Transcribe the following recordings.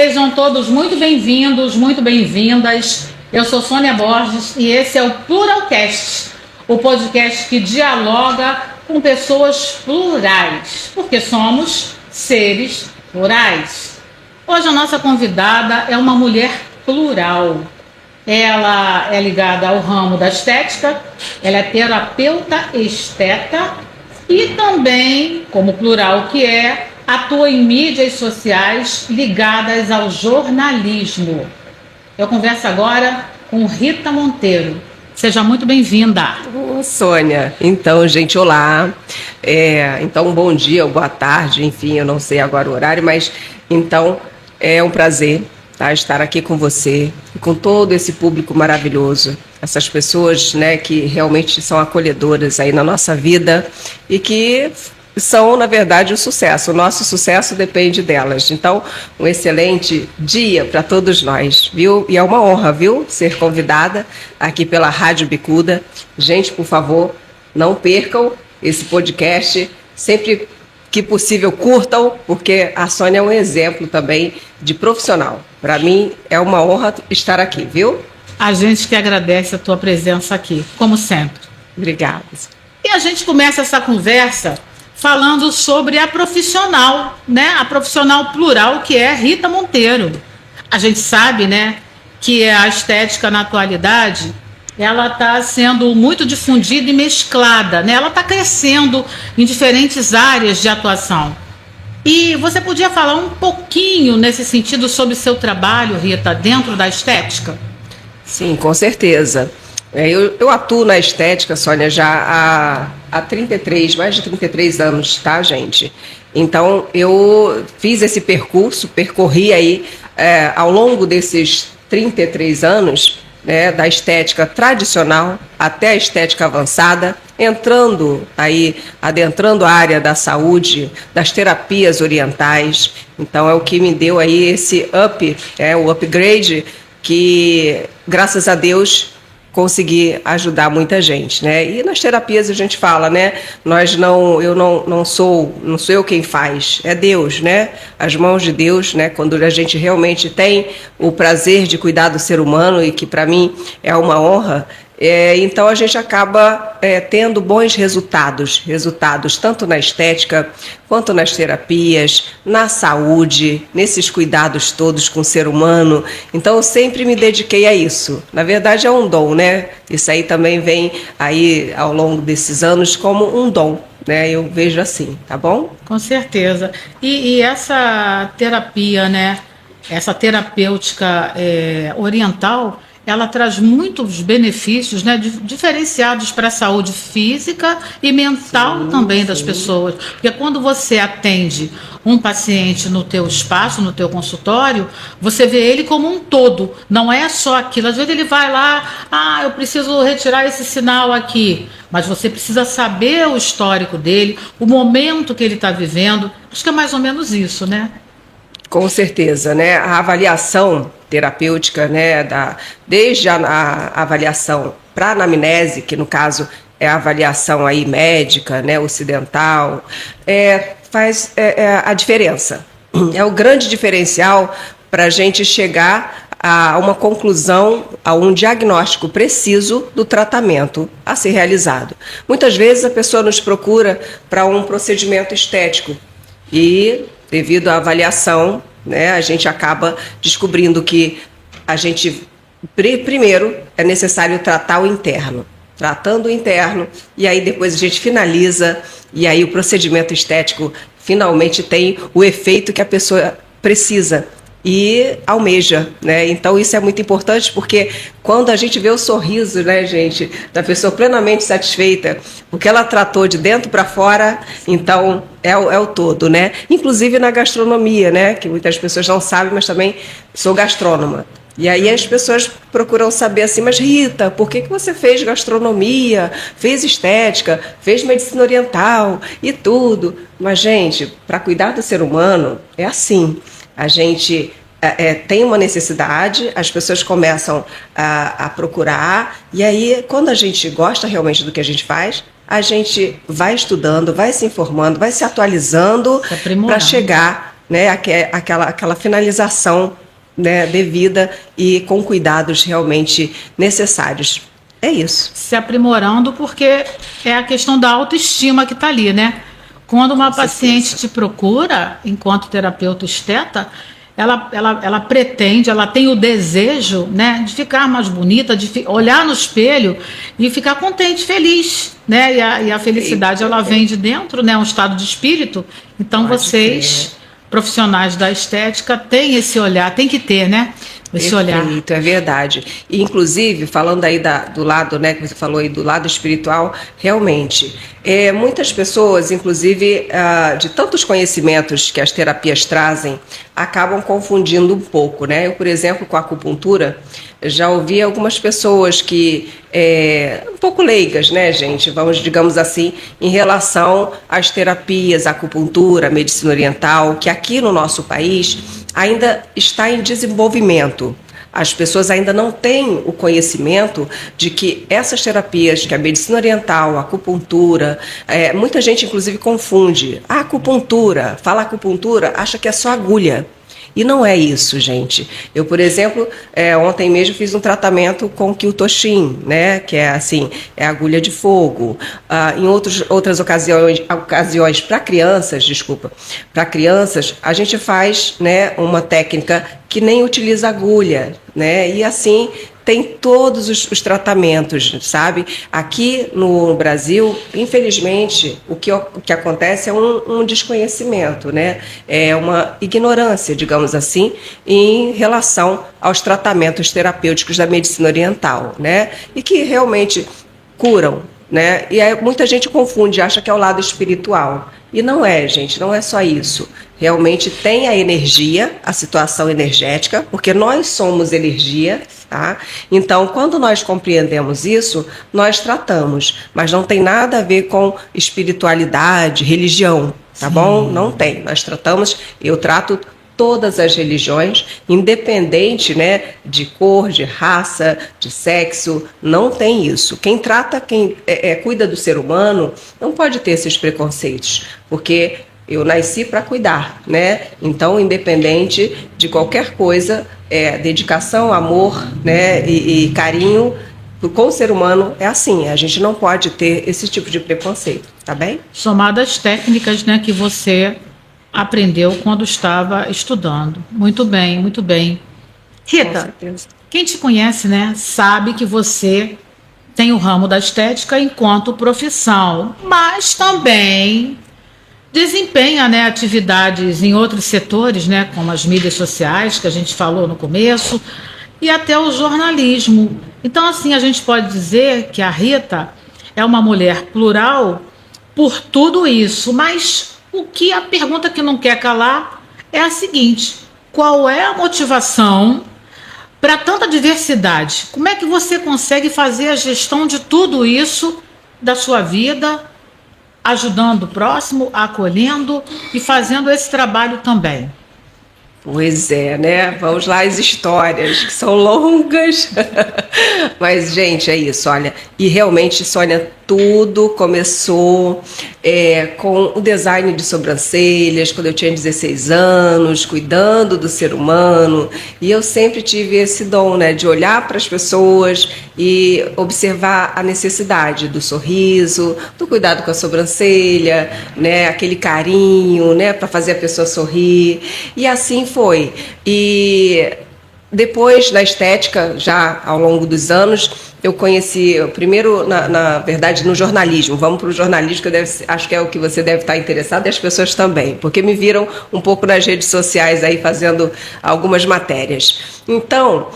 Sejam todos muito bem-vindos, muito bem-vindas. Eu sou Sônia Borges e esse é o Pluralcast, o podcast que dialoga com pessoas plurais, porque somos seres plurais. Hoje a nossa convidada é uma mulher plural. Ela é ligada ao ramo da estética, ela é terapeuta esteta e também, como plural que é, atua em mídias sociais ligadas ao jornalismo. Eu converso agora com Rita Monteiro. Seja muito bem-vinda. Sônia, então, gente, olá. Então, bom dia ou boa tarde, enfim, eu não sei agora o horário, mas então é um prazer estar aqui com você e com todo esse público maravilhoso, essas pessoas, né, que realmente são acolhedoras aí na nossa vida e que são, na verdade, o sucesso. O nosso sucesso depende delas. Então, um excelente dia para todos nós, viu? E é uma honra, viu, ser convidada aqui pela Rádio Bicuda. Gente, por favor, não percam esse podcast. Sempre que possível, curtam, porque a Sônia é um exemplo também de profissional. Para mim, é uma honra estar aqui, viu? A gente que agradece a tua presença aqui, como sempre. Obrigada. E a gente começa essa conversa falando sobre a profissional, né? A profissional plural que é Rita Monteiro. A gente sabe, né, que a estética na atualidade, ela está sendo muito difundida e mesclada, né? Ela está crescendo em diferentes áreas de atuação. E você podia falar um pouquinho nesse sentido sobre o seu trabalho, Rita, dentro da estética? Sim, com certeza. Eu atuo na estética, Sônia, já há mais de 33 anos, tá, gente? Então, eu fiz esse percurso, percorri aí, ao longo desses 33 anos, né, da estética tradicional até a estética avançada, adentrando a área da saúde, das terapias orientais. Então, é o que me deu aí esse o upgrade, que, graças a Deus, consegui ajudar muita gente, né? E nas terapias a gente fala, né? Eu não sou eu quem faz, é Deus, né? As mãos de Deus, né? Quando a gente realmente tem o prazer de cuidar do ser humano, e que para mim é uma honra, então a gente acaba tendo bons resultados tanto na estética quanto nas terapias, na saúde, nesses cuidados todos com o ser humano. Então eu sempre me dediquei a isso. Na verdade é um dom, né? Isso aí também vem aí ao longo desses anos como um dom, né? Eu vejo assim, tá bom? Com certeza. E essa terapia, né? Essa terapêutica oriental, ela traz muitos benefícios, né, diferenciados para a saúde física e mental também das pessoas. Porque quando você atende um paciente no teu espaço, no teu consultório, você vê ele como um todo, não é só aquilo. Às vezes ele vai lá, eu preciso retirar esse sinal aqui, mas você precisa saber o histórico dele, o momento que ele está vivendo. Acho que é mais ou menos isso, né? Com certeza, né? A avaliação terapêutica, né, desde a avaliação para anamnese, que no caso é a avaliação aí médica, né, ocidental, faz a diferença. É o grande diferencial para a gente chegar a uma conclusão, a um diagnóstico preciso do tratamento a ser realizado. Muitas vezes a pessoa nos procura para um procedimento estético e, devido à avaliação, né, a gente acaba descobrindo que primeiro é necessário tratar o interno. Tratando o interno, e aí depois a gente finaliza, e aí o procedimento estético finalmente tem o efeito que a pessoa precisa e almeja, né? Então isso é muito importante, porque quando a gente vê o sorriso, né, gente, da pessoa plenamente satisfeita, porque ela tratou de dentro para fora, então é o todo, né? Inclusive na gastronomia, né, que muitas pessoas não sabem, mas também sou gastrônoma. E aí as pessoas procuram saber assim, mas Rita, por que você fez gastronomia, fez estética, fez medicina oriental e tudo? Mas, gente, para cuidar do ser humano é assim. A gente tem uma necessidade, as pessoas começam a procurar, e aí, quando a gente gosta realmente do que a gente faz, a gente vai estudando, vai se informando, vai se atualizando para chegar né, aquela finalização, né, devida e com cuidados realmente necessários. É isso. Se aprimorando, porque é a questão da autoestima que está ali, né? Quando uma paciente te procura, enquanto terapeuta esteta, ela pretende, ela tem o desejo, né, de ficar mais bonita, de olhar no espelho e ficar contente, feliz, né? E a felicidade, ela vem de dentro, né? Um estado de espírito. Então, vocês, profissionais da estética, têm esse olhar, tem que ter, né? Esse olhar. Perfeito, é verdade. E, inclusive, falando aí do lado, né, que você falou aí do lado espiritual, realmente, muitas pessoas, inclusive, de tantos conhecimentos que as terapias trazem, acabam confundindo um pouco, né? Eu, por exemplo, com a acupuntura, já ouvi algumas pessoas que, um pouco leigas, né, gente, digamos assim, em relação às terapias, acupuntura, medicina oriental, que aqui no nosso país ainda está em desenvolvimento. As pessoas ainda não têm o conhecimento de que essas terapias, que a medicina oriental, a acupuntura, muita gente inclusive confunde. A acupuntura, fala acupuntura, acha que é só agulha. E não é isso, gente. Eu, por exemplo, ontem mesmo fiz um tratamento com Kyutoshin, né, que é assim, é agulha de fogo. Em outras ocasiões para crianças, a gente faz, né, uma técnica que nem utiliza agulha, né, e assim tem todos os tratamentos, sabe? Aqui no Brasil, infelizmente, o que acontece é um desconhecimento, né? É uma ignorância, digamos assim, em relação aos tratamentos terapêuticos da medicina oriental, né? E que realmente curam, né? E aí muita gente confunde, acha que é o lado espiritual. E não é, gente, não é só isso. Realmente tem a energia, a situação energética, porque nós somos energia, tá? Então, quando nós compreendemos isso, nós tratamos, mas não tem nada a ver com espiritualidade, religião, tá bom? Não tem. Nós tratamos, eu trato todas as religiões, independente, né, de cor, de raça, de sexo, não tem isso. Quem trata, quem cuida do ser humano, não pode ter esses preconceitos, porque eu nasci para cuidar, né? Então, independente de qualquer coisa, dedicação, amor, né, e carinho com o ser humano é assim. A gente não pode ter esse tipo de preconceito, tá bem? Somadas técnicas, né, que você aprendeu quando estava estudando. Muito bem, muito bem. Rita, quem te conhece, né, sabe que você tem o ramo da estética enquanto profissão, mas também desempenha, né, atividades em outros setores, né, como as mídias sociais, que a gente falou no começo, e até o jornalismo. Então, assim, a gente pode dizer que a Rita é uma mulher plural por tudo isso, mas a pergunta que não quer calar é a seguinte: qual é a motivação para tanta diversidade? Como é que você consegue fazer a gestão de tudo isso da sua vida, ajudando o próximo, acolhendo e fazendo esse trabalho também? Pois é, né? Vamos lá, as histórias, que são longas. Mas, gente, é isso, olha. E realmente, Sônia, tudo começou com o design de sobrancelhas, quando eu tinha 16 anos, cuidando do ser humano. E eu sempre tive esse dom, né, de olhar para as pessoas e observar a necessidade do sorriso, do cuidado com a sobrancelha, né, aquele carinho, né, para fazer a pessoa sorrir. E assim foi. E depois, na estética, já ao longo dos anos, eu conheci, primeiro, na verdade, no jornalismo. Vamos para o jornalismo, que acho que é o que você deve estar interessado, e as pessoas também, porque me viram um pouco nas redes sociais aí fazendo algumas matérias. Então,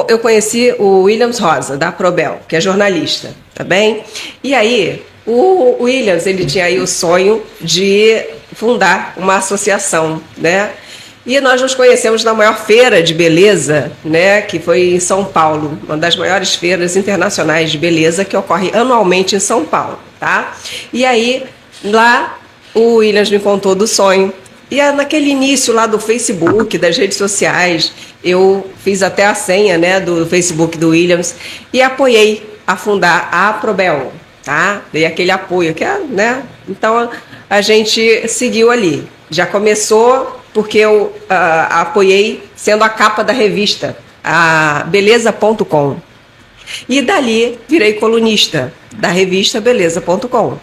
eu conheci o Williams Rosa, da Probel, que é jornalista, tá bem? E aí, o Williams, ele tinha aí o sonho de fundar uma associação, né? E nós nos conhecemos na maior feira de beleza, né, que foi em São Paulo, uma das maiores feiras internacionais de beleza que ocorre anualmente em São Paulo, tá? E aí, lá, o Williams me contou do sonho. E naquele início lá do Facebook, das redes sociais, eu fiz até a senha, né, do Facebook do Williams e apoiei a fundar a Probel, tá? Dei aquele apoio, né? Então, a gente seguiu ali. Já começou porque eu apoiei sendo a capa da revista, a beleza.com. E dali virei colunista da revista beleza.com.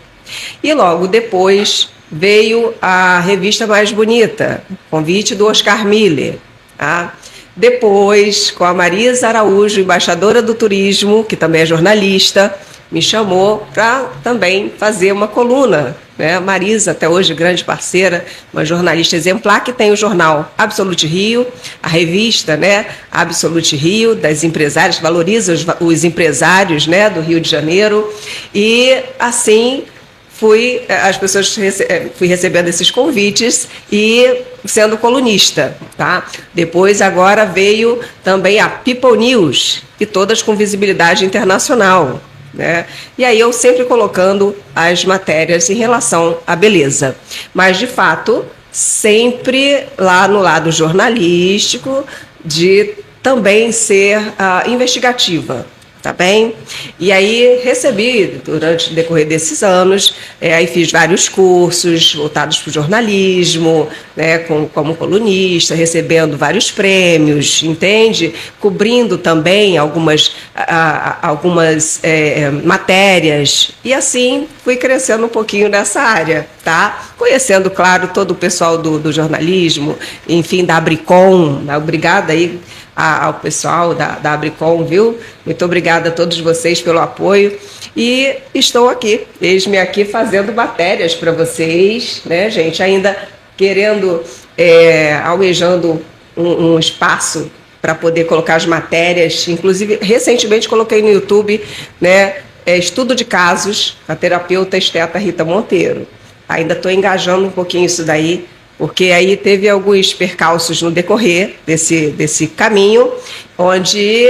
E logo depois veio a revista Mais Bonita, convite do Oscar Miller. Tá? Depois, com a Marisa Araújo, embaixadora do turismo, que também é jornalista, me chamou para também fazer uma coluna. Né? Marisa, até hoje, grande parceira, uma jornalista exemplar, que tem o jornal Absolute Rio, a revista, né, Absolute Rio, das empresárias, valoriza os empresários, né, do Rio de Janeiro. E assim fui recebendo esses convites e sendo colunista, tá? Depois, agora veio também a People News, e todas com visibilidade internacional, né? E aí eu sempre colocando as matérias em relação à beleza, mas de fato sempre lá no lado jornalístico, de também ser investigativa. Tá bem? E aí recebi, durante o decorrer desses anos, aí fiz vários cursos voltados para o jornalismo, né, como colunista, recebendo vários prêmios, entende? Cobrindo também algumas matérias. E assim fui crescendo um pouquinho nessa área, tá? Conhecendo, claro, todo o pessoal do jornalismo, enfim, da Abricom. Obrigada aí ao pessoal da Abricom, viu? Muito obrigada a todos vocês pelo apoio. E estou aqui, eis-me aqui fazendo matérias para vocês, né, gente? Ainda querendo, almejando um espaço para poder colocar as matérias. Inclusive, recentemente coloquei no YouTube, né, estudo de casos, a terapeuta esteta Rita Monteiro. Ainda estou engajando um pouquinho isso daí, porque aí teve alguns percalços no decorrer desse caminho, onde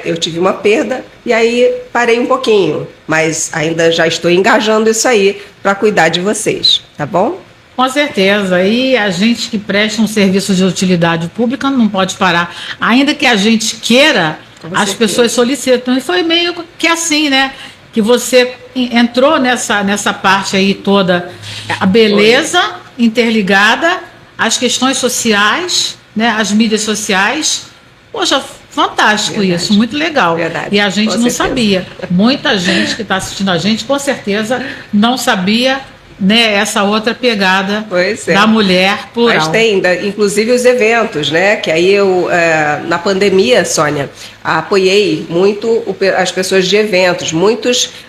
eu tive uma perda e aí parei um pouquinho, mas ainda já estou engajando isso aí para cuidar de vocês, tá bom? Com certeza, e a gente que presta um serviço de utilidade pública não pode parar, ainda que a gente queira, as pessoas solicitam, e foi meio que assim, né? Que você entrou nessa parte aí toda, a beleza interligada às questões sociais, né, às mídias sociais. Poxa, fantástico. Verdade. Isso, muito legal. Verdade. E a gente não sabia. Muita gente que está assistindo a gente, com certeza, não sabia, né, essa outra pegada da mulher plural. Mas tem ainda, inclusive os eventos, né? Que aí eu, na pandemia, Sônia, apoiei muito as pessoas de eventos.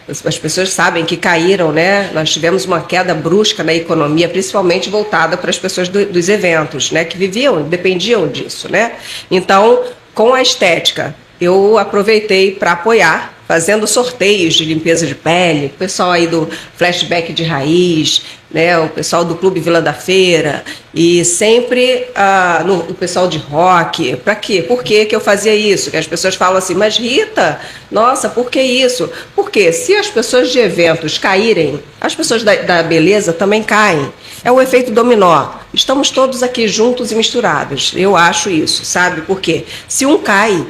As pessoas sabem que caíram, né? Nós tivemos uma queda brusca na economia, principalmente voltada para as pessoas dos eventos, né? Que dependiam disso, né? Então, com a estética, eu aproveitei para apoiar, fazendo sorteios de limpeza de pele, o pessoal aí do Flashback de Raiz, né, o pessoal do Clube Vila da Feira, e sempre o pessoal de rock. Para quê? Por que eu fazia isso? Que as pessoas falam assim, mas Rita, nossa, por que isso? Porque se as pessoas de eventos caírem, as pessoas da beleza também caem. É o efeito dominó. Estamos todos aqui juntos e misturados. Eu acho isso, sabe? Porque se um cai,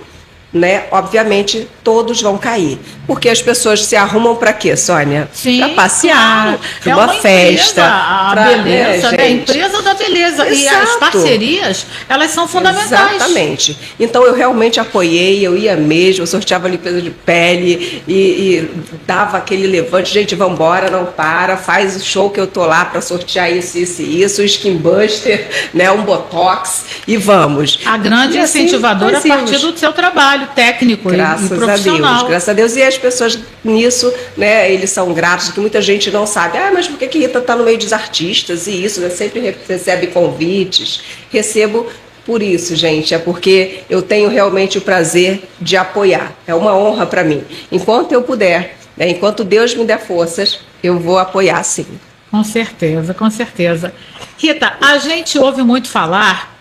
né, obviamente todos vão cair, porque as pessoas se arrumam para quê, Sônia? Para passear, para uma festa, a beleza, né? A empresa da beleza. Exato. E as parcerias, elas são fundamentais. Exatamente. Então eu realmente apoiei, eu ia mesmo, eu sorteava limpeza de pele e dava aquele levante, gente, vamos embora, não para, faz o show que eu tô lá para sortear isso, o Skin Buster, né, um Botox, e vamos. A grande incentivadora a partir do seu trabalho técnico e profissional. Graças a Deus. E as pessoas nisso, né, eles são gratos, que muita gente não sabe. Mas por que Rita está no meio dos artistas e isso? Né, sempre recebe convites. Recebo por isso, gente. É porque eu tenho realmente o prazer de apoiar. É uma honra para mim. Enquanto eu puder, né, enquanto Deus me der forças, eu vou apoiar sim. Com certeza, com certeza. Rita, a gente ouve muito falar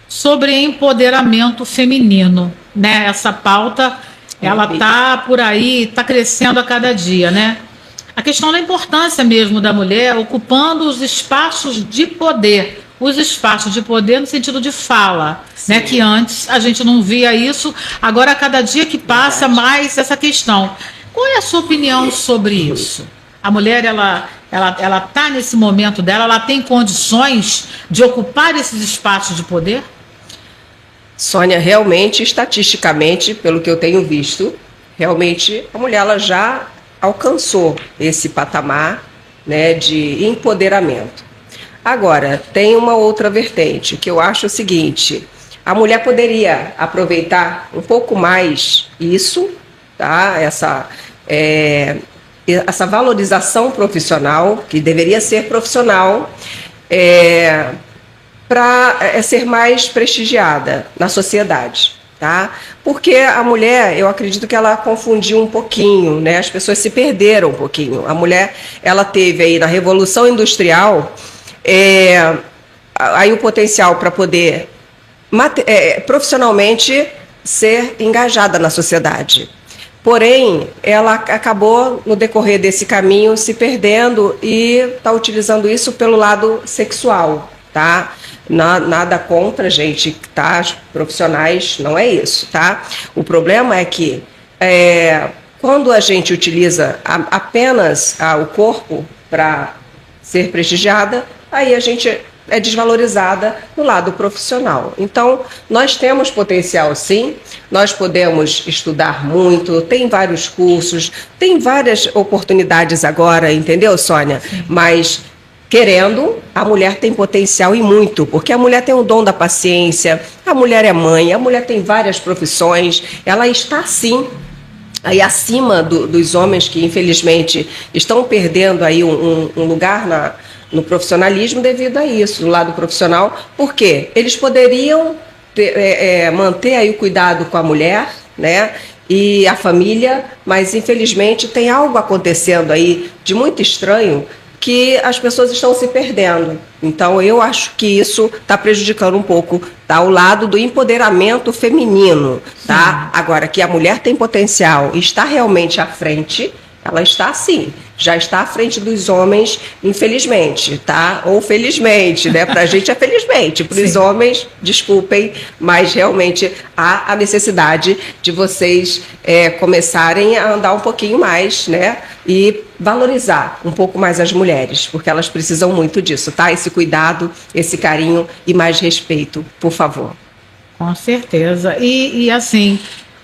sobre empoderamento feminino, né? Essa pauta, ela está por aí, está crescendo a cada dia, né? A questão da importância mesmo da mulher ocupando os espaços de poder no sentido de fala, né? Que antes a gente não via isso, agora a cada dia que passa mais essa questão. Qual é a sua opinião sobre isso? A mulher, ela está nesse momento dela, ela tem condições de ocupar esses espaços de poder? Sônia, realmente, estatisticamente, pelo que eu tenho visto, realmente a mulher ela já alcançou esse patamar, né, de empoderamento. Agora, tem uma outra vertente, que eu acho o seguinte: a mulher poderia aproveitar um pouco mais isso, tá? Essa valorização profissional, que deveria ser profissional, para ser mais prestigiada na sociedade, tá? Porque a mulher, eu acredito que ela confundiu um pouquinho, né? As pessoas se perderam um pouquinho. A mulher, ela teve aí na Revolução Industrial, aí o potencial para poder profissionalmente ser engajada na sociedade. Porém, ela acabou, no decorrer desse caminho, se perdendo e está utilizando isso pelo lado sexual, tá? Nada contra, gente, tá? Profissionais, não é isso, tá? O problema é que quando a gente utiliza apenas o corpo para ser prestigiada, aí a gente é desvalorizada no lado profissional. Então, nós temos potencial, sim, nós podemos estudar muito, tem vários cursos, tem várias oportunidades agora, entendeu, Sônia? Sim. Mas, querendo, a mulher tem potencial e muito, porque a mulher tem o dom da paciência, a mulher é mãe, a mulher tem várias profissões, ela está, sim, aí acima dos homens que, infelizmente, estão perdendo aí um lugar no profissionalismo devido a isso, do lado profissional, porque eles poderiam manter aí o cuidado com a mulher, né, e a família, mas infelizmente tem algo acontecendo aí de muito estranho que as pessoas estão se perdendo. Então eu acho que isso está prejudicando um pouco, tá, o lado do empoderamento feminino, tá? Agora que a mulher tem potencial e está realmente à frente, ela está sim, já está à frente dos homens, infelizmente, tá? Ou felizmente, né? Para a gente é felizmente, para os homens, desculpem, mas realmente há a necessidade de vocês começarem a andar um pouquinho mais, né? E valorizar um pouco mais as mulheres, porque elas precisam muito disso, tá? Esse cuidado, esse carinho e mais respeito, por favor. Com certeza. E assim,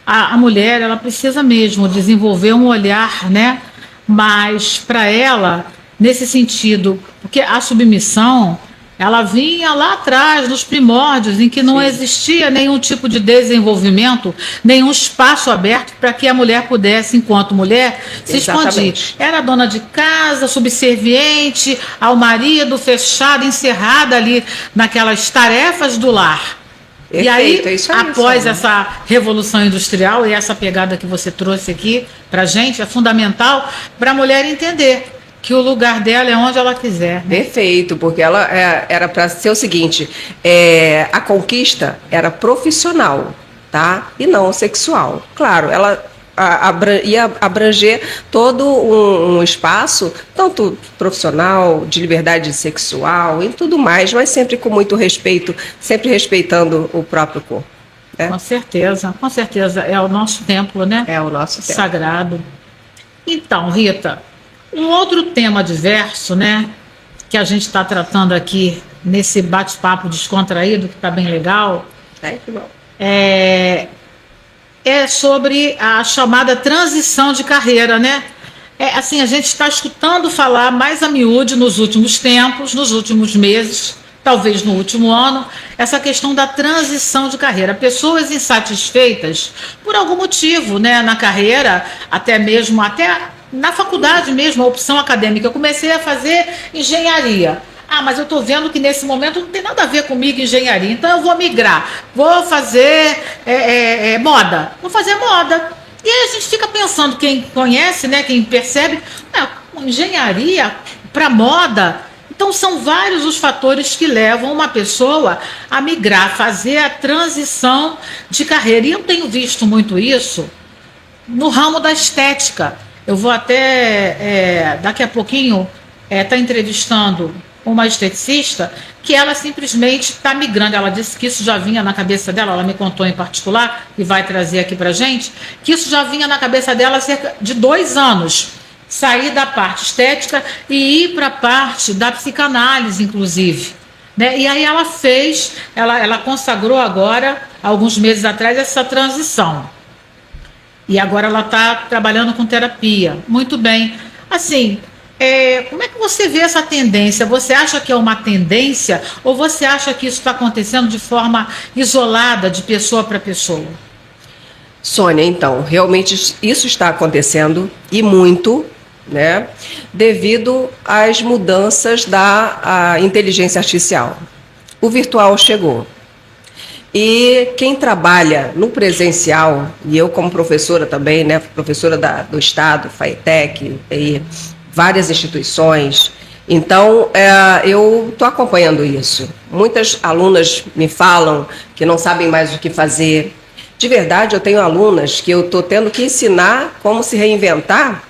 a mulher, ela precisa mesmo desenvolver um olhar, né? Mas para ela, nesse sentido, porque a submissão, ela vinha lá atrás, nos primórdios, em que não existia nenhum tipo de desenvolvimento, nenhum espaço aberto para que a mulher pudesse, enquanto mulher, se expandir. Era dona de casa, subserviente ao marido, fechada, encerrada ali naquelas tarefas do lar. Perfeito, e aí, após né? essa revolução industrial e essa pegada que você trouxe aqui para a gente, é fundamental para a mulher entender que o lugar dela é onde ela quiser. Né? Perfeito, porque ela era para ser o seguinte, a conquista era profissional, tá? E não sexual. Claro, ela ia abranger todo um espaço, tanto profissional, de liberdade sexual e tudo mais, mas sempre com muito respeito, sempre respeitando o próprio corpo. Né? Com certeza, é o nosso templo, né? É o nosso templo. Sagrado. Então, Rita, um outro tema diverso, né, que a gente está tratando aqui nesse bate-papo descontraído, que está bem legal, que bom. É sobre a chamada transição de carreira, né? Assim, a gente está escutando falar mais a miúde nos últimos tempos, nos últimos meses, talvez no último ano, essa questão da transição de carreira. Pessoas insatisfeitas por algum motivo, né, na carreira, até na faculdade mesmo, a opção acadêmica. Eu comecei a fazer engenharia. Mas eu estou vendo que nesse momento não tem nada a ver comigo engenharia, então eu vou migrar, vou fazer moda, E aí a gente fica pensando, quem conhece, né, quem percebe, engenharia para moda. Então são vários os fatores que levam uma pessoa a migrar, fazer a transição de carreira. E eu tenho visto muito isso no ramo da estética. Eu vou até, daqui a pouquinho, estar entrevistando uma esteticista que ela simplesmente está migrando. Ela disse que isso já vinha na cabeça dela, ela me contou em particular, e vai trazer aqui para a gente, que isso já vinha na cabeça dela há cerca de 2 anos. sair da parte estética e ir para a parte da psicanálise, inclusive. Né? E aí ela consagrou agora, alguns meses atrás, essa transição. E agora ela está trabalhando com terapia. Muito bem. Assim, como é que você vê essa tendência? Você acha que é uma tendência ou você acha que isso está acontecendo de forma isolada, de pessoa para pessoa? Sônia, então, realmente isso está acontecendo e muito, né, devido às mudanças da inteligência artificial. O virtual chegou. E quem trabalha no presencial, e eu como professora também, né, professora do Estado, FATEC, e várias instituições, então eu estou acompanhando isso. Muitas alunas me falam que não sabem mais o que fazer. De verdade, eu tenho alunas que eu estou tendo que ensinar como se reinventar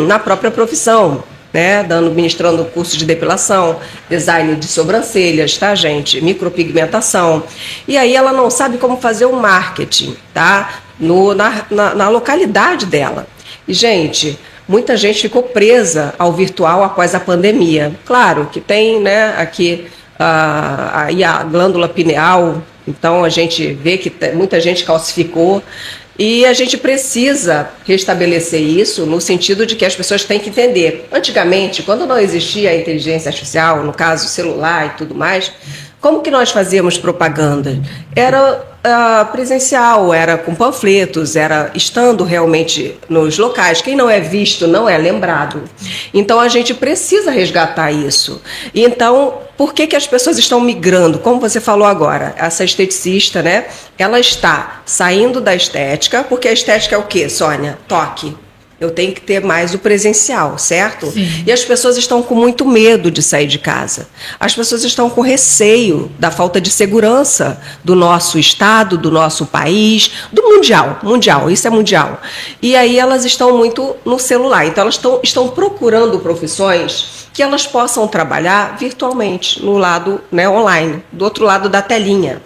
na própria profissão, né? Ministrando curso de depilação, design de sobrancelhas, tá, gente? Micropigmentação. E aí ela não sabe como fazer o marketing, tá? Na localidade dela. E, gente, muita gente ficou presa ao virtual após a pandemia. Claro que tem, né, aqui a glândula pineal, então a gente vê que muita gente calcificou. E a gente precisa restabelecer isso no sentido de que as pessoas têm que entender. Antigamente, quando não existia a inteligência artificial, no caso celular e tudo mais, como que nós fazíamos propaganda? Era presencial, era com panfletos, era estando realmente nos locais. Quem não é visto não é lembrado. Então a gente precisa resgatar isso. Então, por que as pessoas estão migrando? Como você falou agora, essa esteticista, né? Ela está saindo da estética, porque a estética é o quê, Sônia? Toque. Eu tenho que ter mais o presencial, certo? Sim. E as pessoas estão com muito medo de sair de casa. As pessoas estão com receio da falta de segurança do nosso estado, do nosso país, do mundial, isso é mundial. E aí elas estão muito no celular. Então elas estão procurando profissões que elas possam trabalhar virtualmente, no lado, né, online, do outro lado da telinha.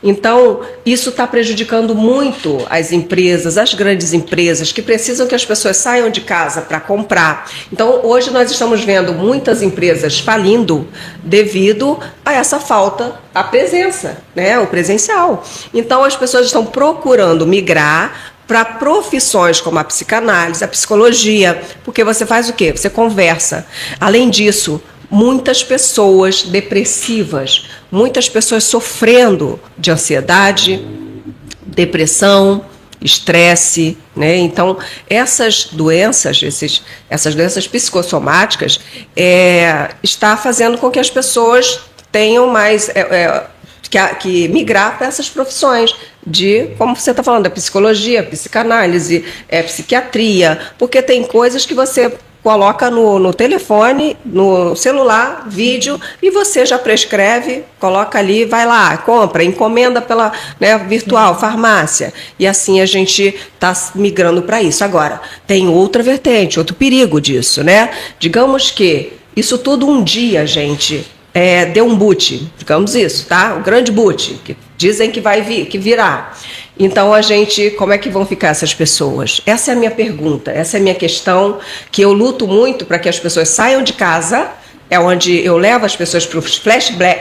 Então, isso está prejudicando muito as empresas, as grandes empresas, que precisam que as pessoas saiam de casa para comprar. Então, hoje nós estamos vendo muitas empresas falindo devido a essa falta, a presença, né, o presencial. Então, as pessoas estão procurando migrar para profissões como a psicanálise, a psicologia, porque você faz o quê? Você conversa. Além disso, muitas pessoas depressivas, muitas pessoas sofrendo de ansiedade, depressão, estresse, né? Então, essas doenças psicossomáticas está fazendo com que as pessoas tenham mais que migrar para essas profissões de, como você está falando, da psicologia, psicanálise, psiquiatria, porque tem coisas que você coloca no telefone, no celular, vídeo, e você já prescreve, coloca ali, vai lá, compra, encomenda pela, né, virtual, farmácia. E assim a gente está migrando para isso. Agora, tem outra vertente, outro perigo disso, né? Digamos que isso tudo um dia, gente, deu um boot, digamos isso, tá? Um grande boot, que dizem que vai que virá. Então, como é que vão ficar essas pessoas? Essa é a minha pergunta, essa é a minha questão, que eu luto muito para que as pessoas saiam de casa, é onde eu levo as pessoas para os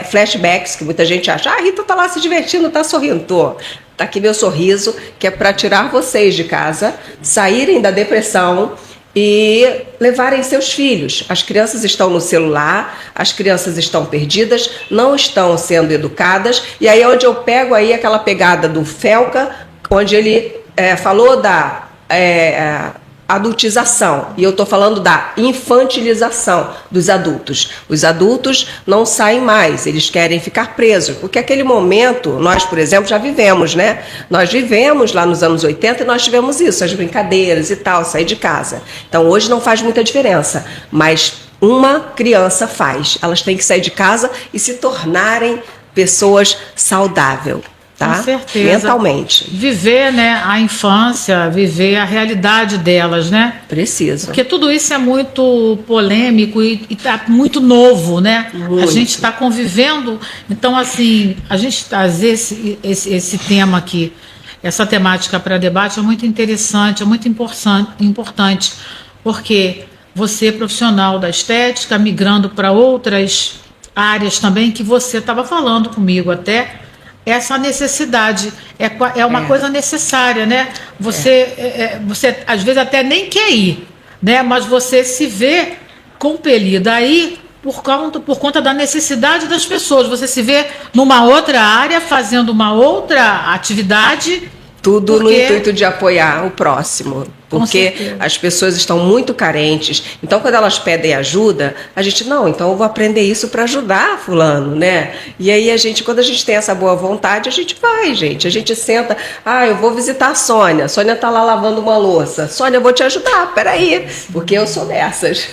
flashbacks, que muita gente acha, a Rita está lá se divertindo, está sorrindo. Está aqui meu sorriso, que é para tirar vocês de casa, saírem da depressão e levarem seus filhos. As crianças estão no celular, as crianças estão perdidas, não estão sendo educadas, e aí é onde eu pego aí aquela pegada do Felca, onde ele falou da adultização, e eu estou falando da infantilização dos adultos. Os adultos não saem mais, eles querem ficar presos, porque aquele momento, nós, por exemplo, já vivemos, né? Nós vivemos lá nos anos 80 e nós tivemos isso, as brincadeiras e tal, sair de casa. Então, hoje não faz muita diferença, mas uma criança faz. Elas têm que sair de casa e se tornarem pessoas saudáveis. Tá? Com certeza. Mentalmente. Viver, né, a infância, viver a realidade delas, né? Precisa. Porque tudo isso é muito polêmico e está muito novo, né? Muito. A gente está convivendo. Então, assim, a gente trazer esse tema aqui, essa temática para debate é muito interessante, é muito importante, porque você profissional da estética, migrando para outras áreas também, que você estava falando comigo até, essa necessidade é uma coisa necessária, né? Você às vezes até nem quer ir, né? Mas você se vê compelida a ir por conta da necessidade das pessoas. Você se vê numa outra área, fazendo uma outra atividade. Tudo no intuito de apoiar o próximo, porque as pessoas estão muito carentes. Então, quando elas pedem ajuda, a gente, não, então eu vou aprender isso para ajudar fulano, né? E aí quando a gente tem essa boa vontade, a gente vai, gente. A gente senta, eu vou visitar a Sônia. A Sônia tá lá lavando uma louça. Sônia, eu vou te ajudar, peraí, porque eu sou dessas,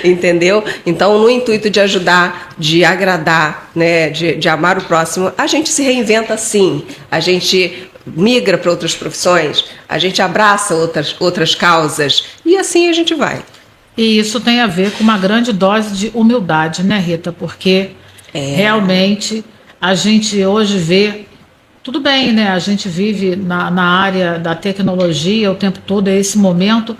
entendeu? Então, no intuito de ajudar, de agradar, né, de amar o próximo, a gente se reinventa sim, a gente migra para outras profissões, a gente abraça outras causas e assim a gente vai. E isso tem a ver com uma grande dose de humildade, né, Rita? Porque realmente a gente hoje vê, tudo bem, né? A gente vive na área da tecnologia o tempo todo, é esse momento,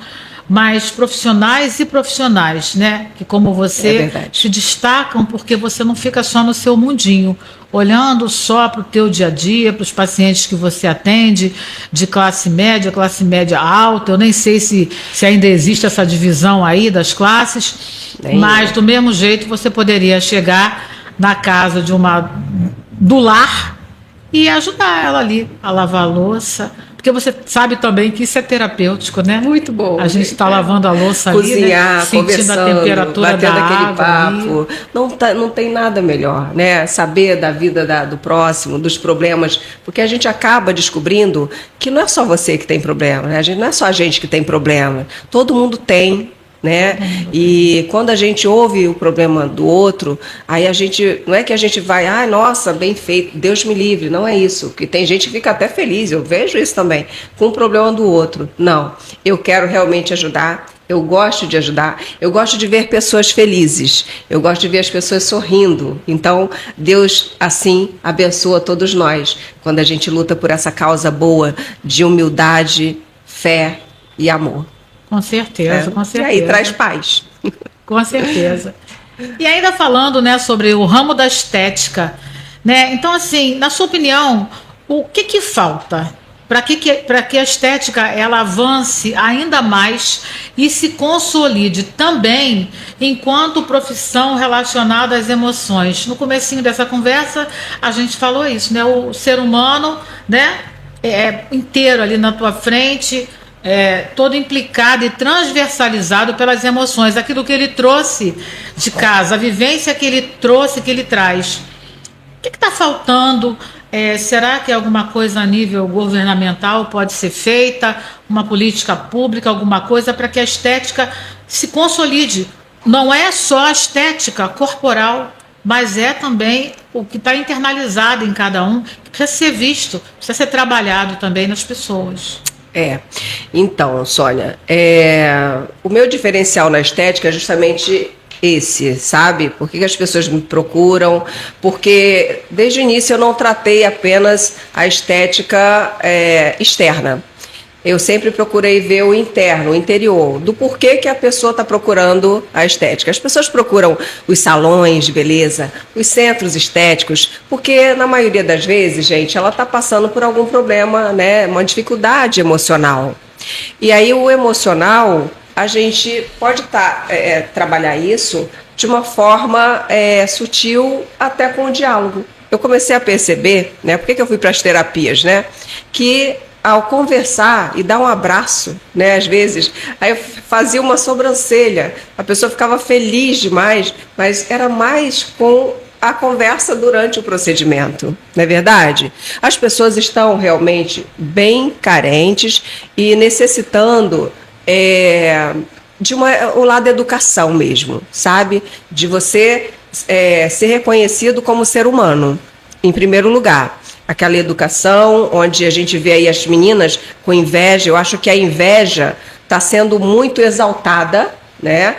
mas profissionais e profissionais, né? Que como você se destacam porque você não fica só no seu mundinho, olhando só para o teu dia a dia, para os pacientes que você atende, de classe média alta. Eu nem sei se ainda existe essa divisão aí das classes, mas do mesmo jeito você poderia chegar na casa do lar e ajudar ela ali a lavar a louça. Porque você sabe também que isso é terapêutico, né? Muito bom. A gente está lavando a louça cozinhar, ali, né? Sentindo a temperatura batendo da aquele água papo. Não tem nada melhor, né? Saber da vida do próximo, dos problemas, porque a gente acaba descobrindo que não é só você que tem problema, né? Não é só a gente que tem problema. Todo mundo tem. Né? E quando a gente ouve o problema do outro, aí não é que a gente vai, nossa, bem feito, Deus me livre, não é isso, porque tem gente que fica até feliz, eu vejo isso também, com o problema do outro. Não, eu quero realmente ajudar, eu gosto de ajudar, eu gosto de ver pessoas felizes, eu gosto de ver as pessoas sorrindo. Então, Deus, assim, abençoa todos nós, quando a gente luta por essa causa boa de humildade, fé e amor. Com certeza, com certeza. E aí traz paz. Com certeza. E ainda falando, né, sobre o ramo da estética, né? Então, assim, na sua opinião, o que falta para que a estética ela avance ainda mais e se consolide também enquanto profissão relacionada às emoções? No comecinho dessa conversa, a gente falou isso, né? O ser humano, né, inteiro ali na tua frente, todo implicado e transversalizado pelas emoções, aquilo que ele trouxe de casa, a vivência que ele trouxe, que ele traz. O que está faltando? Será que alguma coisa a nível governamental pode ser feita, uma política pública, alguma coisa para que a estética se consolide? Não é só a estética corporal, mas é também o que está internalizado em cada um, que precisa ser visto, precisa ser trabalhado também nas pessoas. Então, Sônia, o meu diferencial na estética é justamente esse, sabe? Por que as pessoas me procuram? Porque desde o início eu não tratei apenas a estética externa. Eu sempre procurei ver o interno, o interior, do porquê que a pessoa está procurando a estética. As pessoas procuram os salões de beleza, os centros estéticos, porque na maioria das vezes, gente, ela está passando por algum problema, né, uma dificuldade emocional. E aí o emocional, a gente pode trabalhar isso de uma forma sutil, até com o diálogo. Eu comecei a perceber, né, por que eu fui para as terapias, né, que ao conversar e dar um abraço, né, às vezes, aí eu fazia uma sobrancelha, a pessoa ficava feliz demais, mas era mais com a conversa durante o procedimento, não é verdade? As pessoas estão realmente bem carentes e necessitando o lado da educação mesmo, sabe? De você ser reconhecido como ser humano, em primeiro lugar. Aquela educação onde a gente vê aí as meninas com inveja. Eu acho que a inveja está sendo muito exaltada, né?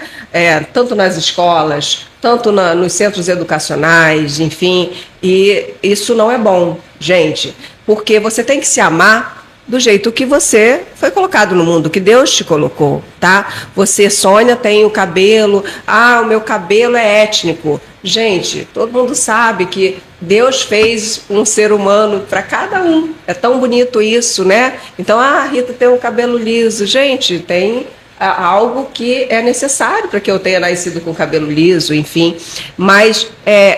Tanto nas escolas, tanto nos centros educacionais, enfim, e isso não é bom, gente, porque você tem que se amar do jeito que você foi colocado no mundo, que Deus te colocou, tá? Você, Sônia, tem o cabelo, o meu cabelo é étnico. Gente, todo mundo sabe que Deus fez um ser humano para cada um. É tão bonito isso, né? Então, a Rita tem um cabelo liso. Gente, tem algo que é necessário para que eu tenha nascido com cabelo liso, enfim. Mas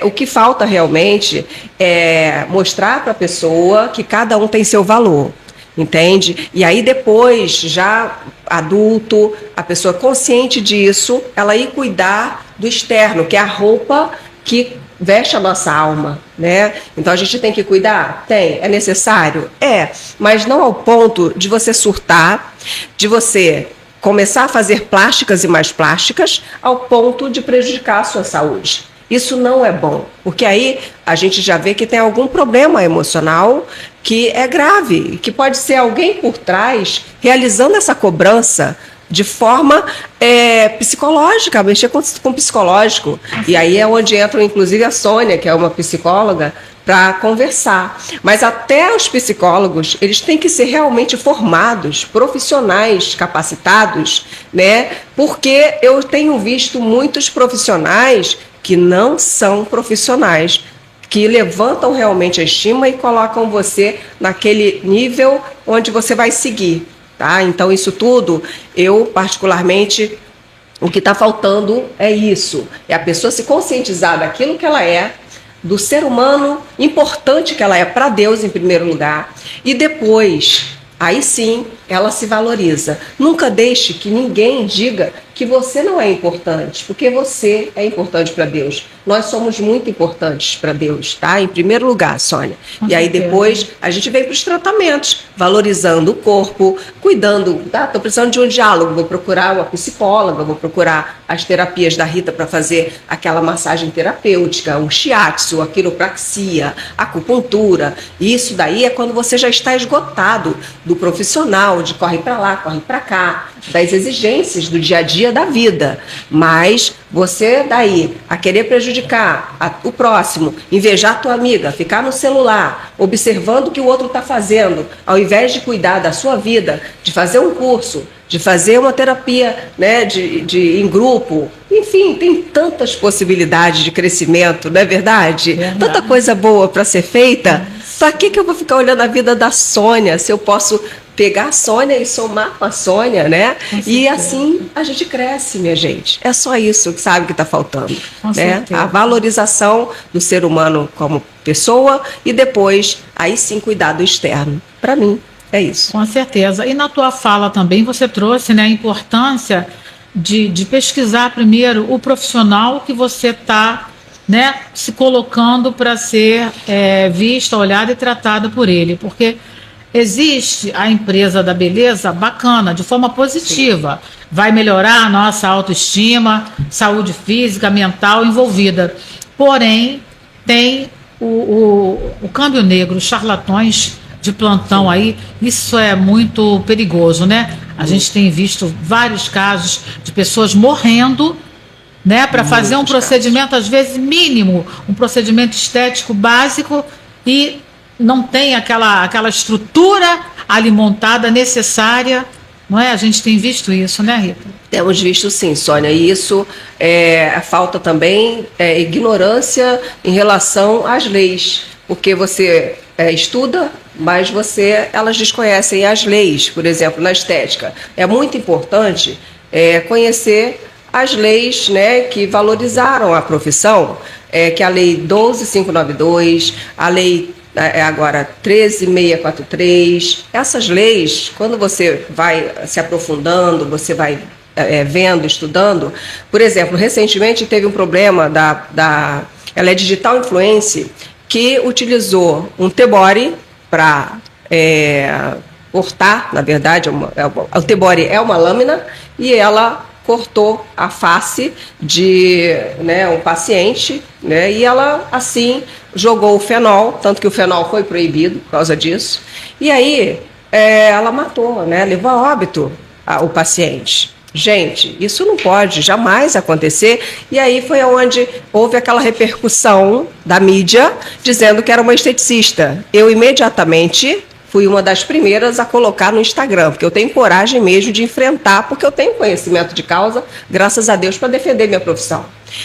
o que falta realmente é mostrar para a pessoa que cada um tem seu valor. Entende? E aí depois, já adulto, a pessoa consciente disso, ela ir cuidar do externo, que é a roupa que veste a nossa alma, né? Então a gente tem que cuidar? Tem. É necessário? É. Mas não ao ponto de você surtar, de você começar a fazer plásticas e mais plásticas, ao ponto de prejudicar a sua saúde. Isso não é bom, porque aí a gente já vê que tem algum problema emocional que é grave, que pode ser alguém por trás realizando essa cobrança de forma psicológica, mexer com o psicológico. E aí é onde entra, inclusive, a Sônia, que é uma psicóloga, para conversar. Mas até os psicólogos, eles têm que ser realmente formados, profissionais, capacitados, né? Porque eu tenho visto muitos profissionais que não são profissionais, que levantam realmente a estima e colocam você naquele nível onde você vai seguir, tá? Então, isso tudo, eu particularmente, o que está faltando é isso, é a pessoa se conscientizar daquilo que ela é, do ser humano importante que ela é para Deus em primeiro lugar, e depois, aí sim, ela se valoriza. Nunca deixe que ninguém diga que você não é importante, porque você é importante para Deus. Nós somos muito importantes para Deus, tá? Em primeiro lugar, Sônia. E aí depois a gente vem para os tratamentos, valorizando o corpo, cuidando, tá? Estou precisando de um diálogo, vou procurar uma psicóloga, vou procurar as terapias da Rita para fazer aquela massagem terapêutica, o shiatsu, a quiropraxia, a acupuntura. E isso daí é quando você já está esgotado do profissional, de corre para lá, corre para cá, das exigências do dia a dia da vida. Mas você daí a querer prejudicar o próximo, invejar a tua amiga, ficar no celular, observando o que o outro está fazendo, ao invés de cuidar da sua vida, de fazer um curso, de fazer uma terapia, né, em grupo. Enfim, tem tantas possibilidades de crescimento, não é verdade? Tanta coisa boa para ser feita. Para que eu vou ficar olhando a vida da Sônia, se eu posso pegar a Sônia e somar com a Sônia, né? E assim a gente cresce, minha gente. É só isso, sabe, que está faltando. Né? A valorização do ser humano como pessoa e depois, aí sim, cuidar do externo. Para mim, é isso. Com certeza. E na tua fala também você trouxe, né, a importância de pesquisar primeiro o profissional que você está, né, se colocando para ser vista, olhada e tratada por ele. Porque existe a empresa da beleza bacana, de forma positiva. Sim. Vai melhorar a nossa autoestima, saúde física, mental envolvida. Porém, tem o câmbio negro, os charlatões de plantão aí, isso é muito perigoso, né? A gente tem visto vários casos de pessoas morrendo, né, para fazer um procedimento, às vezes mínimo, um procedimento estético básico, e não tem aquela estrutura ali montada necessária, não é? A gente tem visto isso, né, Rita? Temos visto sim, Sônia, e isso falta também ignorância em relação às leis, porque você estuda, mas elas desconhecem as leis, por exemplo, na estética. É muito importante conhecer as leis, né, que valorizaram a profissão, que é a Lei 12.592, a Lei agora 13.643, essas leis, quando você vai se aprofundando, você vai vendo, estudando, por exemplo, recentemente teve um problema ela é digital influencer, que utilizou um T-body para cortar, na verdade, o T-body é uma lâmina, e ela cortou a face de um paciente, né, e ela, assim, jogou o fenol, tanto que o fenol foi proibido por causa disso, e aí ela matou, né, levou a óbito o paciente. Gente, isso não pode jamais acontecer, e aí foi onde houve aquela repercussão da mídia, dizendo que era uma esteticista. Eu imediatamente fui uma das primeiras a colocar no Instagram, porque eu tenho coragem mesmo de enfrentar, porque eu tenho conhecimento de causa, graças a Deus, para defender minha profissão.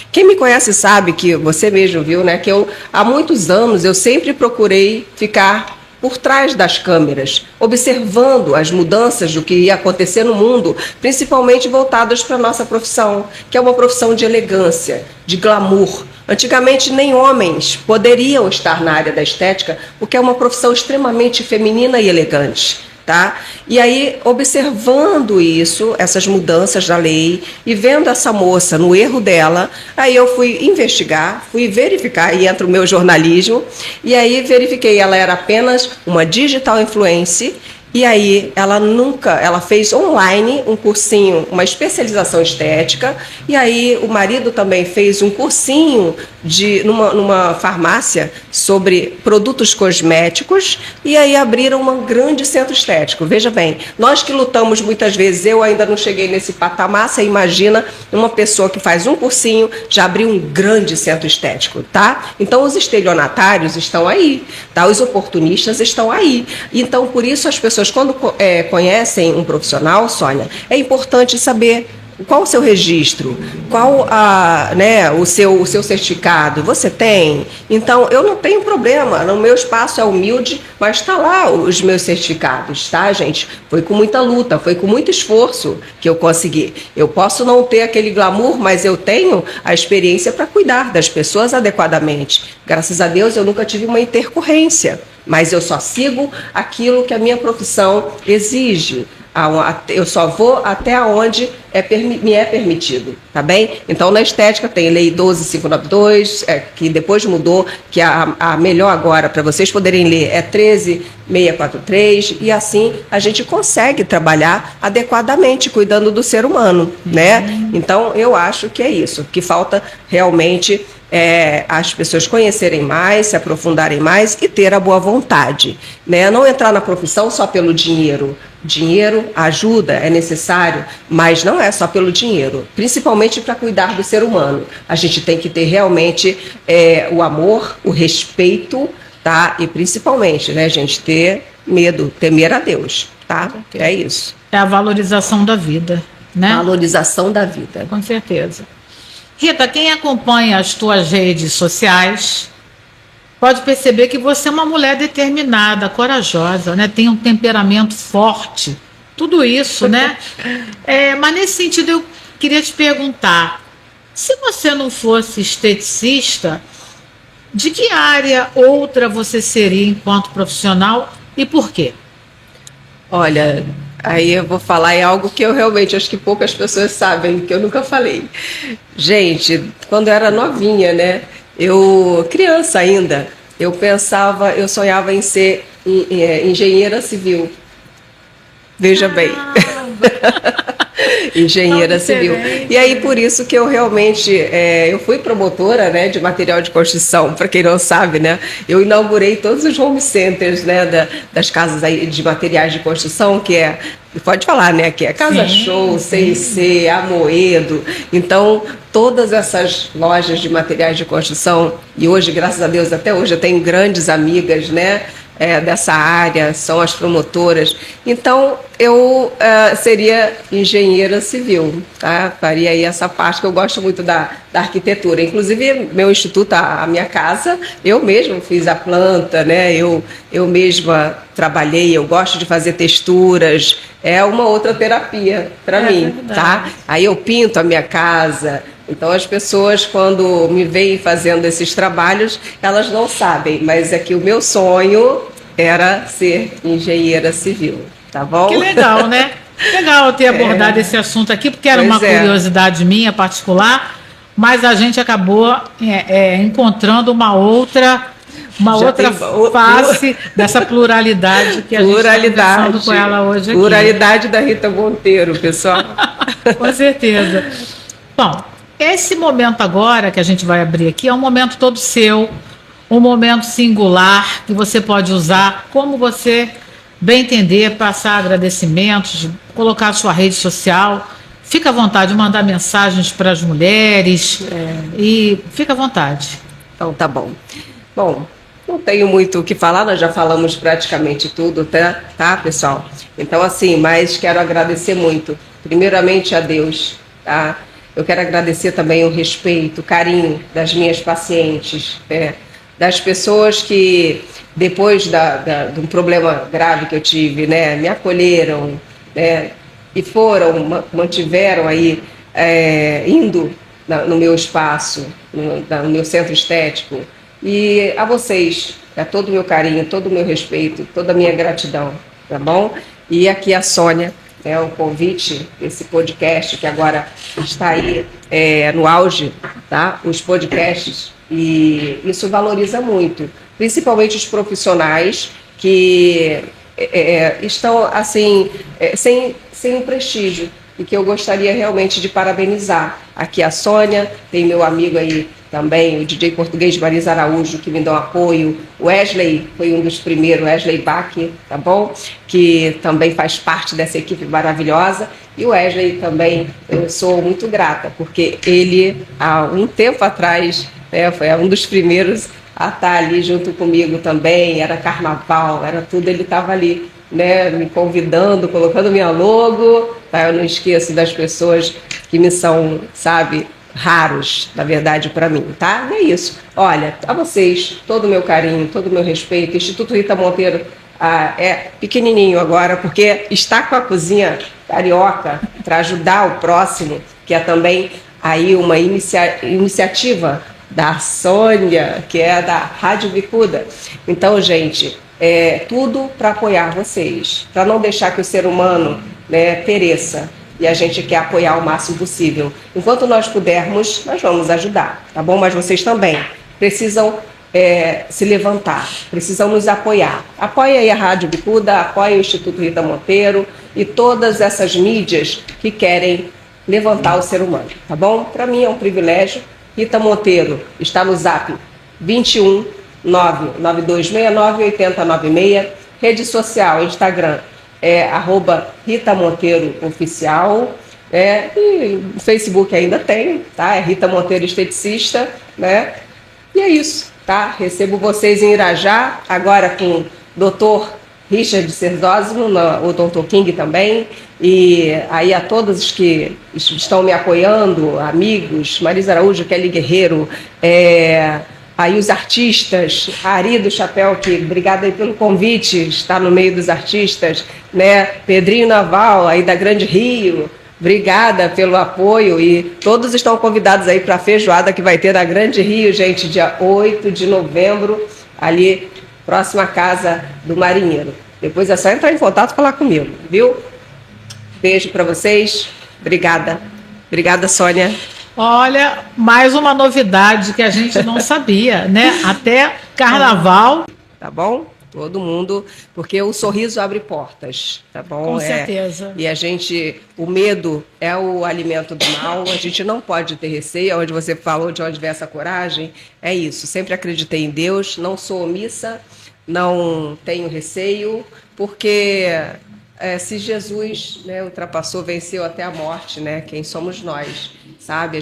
Quem me conhece sabe que, você mesmo viu, né, que há muitos anos eu sempre procurei ficar por trás das câmeras, observando as mudanças do que ia acontecer no mundo, principalmente voltadas para a nossa profissão, que é uma profissão de elegância, de glamour. Antigamente, nem homens poderiam estar na área da estética, porque é uma profissão extremamente feminina e elegante. Tá? E aí, observando isso, essas mudanças da lei, e vendo essa moça no erro dela, aí eu fui investigar, fui verificar, aí entra o meu jornalismo, e aí verifiquei, ela era apenas uma digital influencer, e aí ela fez online um cursinho, uma especialização estética, e aí o marido também fez um cursinho numa farmácia sobre produtos cosméticos, e aí abriram um grande centro estético. Veja bem, nós que lutamos muitas vezes, eu ainda não cheguei nesse patamar, você imagina uma pessoa que faz um cursinho, já abriu um grande centro estético, tá? Então os estelionatários estão aí, tá? Os oportunistas estão aí. Então por isso as pessoas, quando conhecem um profissional, Sônia, é importante saber qual o seu registro, qual o seu certificado, você tem? Então, eu não tenho problema, o meu espaço é humilde, mas está lá os meus certificados, tá, gente? Foi com muita luta, foi com muito esforço que eu consegui. Eu posso não ter aquele glamour, mas eu tenho a experiência para cuidar das pessoas adequadamente. Graças a Deus, eu nunca tive uma intercorrência, mas eu só sigo aquilo que a minha profissão exige. Eu só vou até onde me é permitido, tá bem? Então, na estética tem lei 12592, que depois mudou, que a melhor agora, para vocês poderem ler, é 13643, e assim a gente consegue trabalhar adequadamente, cuidando do ser humano, né? Então, eu acho que é isso, que falta realmente as pessoas conhecerem mais, se aprofundarem mais e ter a boa vontade, né? Não entrar na profissão só pelo dinheiro. Dinheiro ajuda, é necessário, mas não é só pelo dinheiro, principalmente para cuidar do ser humano. A gente tem que ter realmente o amor, o respeito, tá? E principalmente, né, gente, temer a Deus, tá? É isso. É a valorização da vida, né? Valorização da vida. Com certeza. Rita, quem acompanha as tuas redes sociais pode perceber que você é uma mulher determinada, corajosa, né? Tem um temperamento forte, tudo isso, né? Mas nesse sentido eu queria te perguntar, se você não fosse esteticista, de que área outra você seria enquanto profissional e por quê? Olha, aí eu vou falar em algo que eu realmente acho que poucas pessoas sabem, que eu nunca falei. Gente, quando eu era novinha, né? Criança ainda, eu sonhava em ser engenheira civil. Veja bem. Engenheira civil. E aí, por isso que eu realmente, eu fui promotora, né, de material de construção, para quem não sabe, né, eu inaugurei todos os home centers, né, das casas aí de materiais de construção, pode falar, né, que é Casa Show, C&C, Amoedo, então todas essas lojas de materiais de construção, e hoje, graças a Deus, até hoje eu tenho grandes amigas, né, dessa área, são as promotoras. Então, eu seria engenheira civil, tá? Faria aí essa parte, que eu gosto muito da arquitetura. Inclusive, meu instituto, a minha casa, eu mesma fiz a planta, né? Eu mesma trabalhei, eu gosto de fazer texturas, é uma outra terapia para mim, verdade. Tá? Aí eu pinto a minha casa. Então, as pessoas, quando me veem fazendo esses trabalhos, elas não sabem, mas é que o meu sonho era ser engenheira civil, tá bom? Que legal, né? Legal ter abordado esse assunto aqui, porque era uma curiosidade minha particular, mas a gente acabou encontrando uma outra face dessa pluralidade que a gente está conversando com ela hoje aqui. Pluralidade da Rita Monteiro, pessoal. Com certeza. Bom, esse momento agora que a gente vai abrir aqui é um momento todo seu, um momento singular que você pode usar como você bem entender, passar agradecimentos, colocar a sua rede social. Fica à vontade de mandar mensagens para as mulheres e fica à vontade. Então tá bom. Bom, não tenho muito o que falar, nós já falamos praticamente tudo, tá, pessoal? Então, assim, mas quero agradecer muito, primeiramente a Deus, tá? Eu quero agradecer também o respeito, o carinho das minhas pacientes, das pessoas que, depois de um problema grave que eu tive, né, me acolheram, né, e mantiveram aí, indo no meu espaço, no meu centro estético. E a vocês, todo o meu carinho, todo o meu respeito, toda a minha gratidão, tá bom? E aqui a Sônia, o convite, esse podcast que agora está aí no auge, tá? Os podcasts, e isso valoriza muito, principalmente os profissionais que estão assim, sem um prestígio, e que eu gostaria realmente de parabenizar. Aqui a Sônia, tem meu amigo aí também, o DJ português Marisa Araújo, que me dá um apoio. O Wesley foi um dos primeiros, Wesley Bach, tá bom? Que também faz parte dessa equipe maravilhosa. E o Wesley também, eu sou muito grata, porque ele, há um tempo atrás, foi um dos primeiros a estar ali junto comigo também. Era carnaval, era tudo, ele estava ali, né, me convidando, colocando minha logo, tá? Eu não esqueço das pessoas que me são, sabe, raros, na verdade, para mim, tá? E é isso. Olha, a vocês, todo o meu carinho, todo o meu respeito. Instituto Rita Monteiro é pequenininho agora, porque está com a cozinha carioca para ajudar o próximo, que é também aí uma iniciativa da Sônia, que é da Rádio Bicuda. Então, gente, tudo para apoiar vocês, para não deixar que o ser humano, né, pereça. E a gente quer apoiar o máximo possível. Enquanto nós pudermos, nós vamos ajudar, tá bom? Mas vocês também precisam se levantar, precisam nos apoiar. Apoie aí a Rádio Bicuda, apoie o Instituto Rita Monteiro e todas essas mídias que querem levantar o ser humano, tá bom? Para mim é um privilégio. Rita Monteiro está no Zap 21 99269 8096, rede social, Instagram, @Rita Monteiro Oficial, e o Facebook ainda tem, tá? É Rita Monteiro Esteticista, né? E é isso, tá? Recebo vocês em Irajá, agora com o Dr. Richard Serzósimo, o Dr. King também, e aí a todos que estão me apoiando, amigos, Marisa Araújo, Kelly Guerreiro, aí os artistas, a Ari do Chapéu, que obrigada aí pelo convite, está no meio dos artistas, né? Pedrinho Naval, aí da Grande Rio, obrigada pelo apoio, e todos estão convidados aí para a feijoada que vai ter na Grande Rio, gente, dia 8 de novembro, ali próxima à Casa do Marinheiro. Depois é só entrar em contato e falar comigo, viu? Beijo para vocês, obrigada. Obrigada, Sônia. Olha, mais uma novidade que a gente não sabia, né? Até carnaval. Tá bom? Todo mundo, porque o sorriso abre portas, tá bom? Com certeza. E o medo é o alimento do mal, a gente não pode ter receio, onde você falou de onde vem essa coragem, é isso, sempre acreditei em Deus, não sou omissa, não tenho receio, porque se Jesus, né, ultrapassou, venceu até a morte, né? Quem somos nós? Sabe,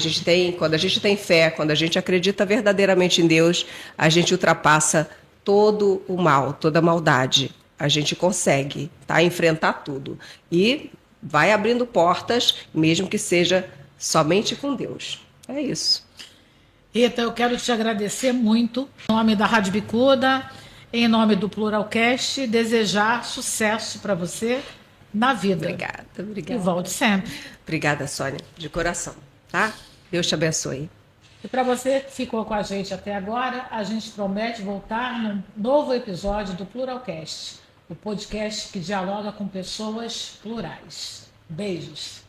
quando a gente tem fé, quando a gente acredita verdadeiramente em Deus, a gente ultrapassa todo o mal, toda a maldade. A gente consegue, tá, enfrentar tudo. E vai abrindo portas, mesmo que seja somente com Deus. É isso. Rita, eu quero te agradecer muito, em nome da Rádio Bicuda, em nome do Pluralcast, desejar sucesso para você na vida. Obrigada. E volte sempre. Obrigada, Sônia, de coração. Tá? Deus te abençoe. E para você que ficou com a gente até agora, a gente promete voltar num novo episódio do Pluralcast, o podcast que dialoga com pessoas plurais. Beijos.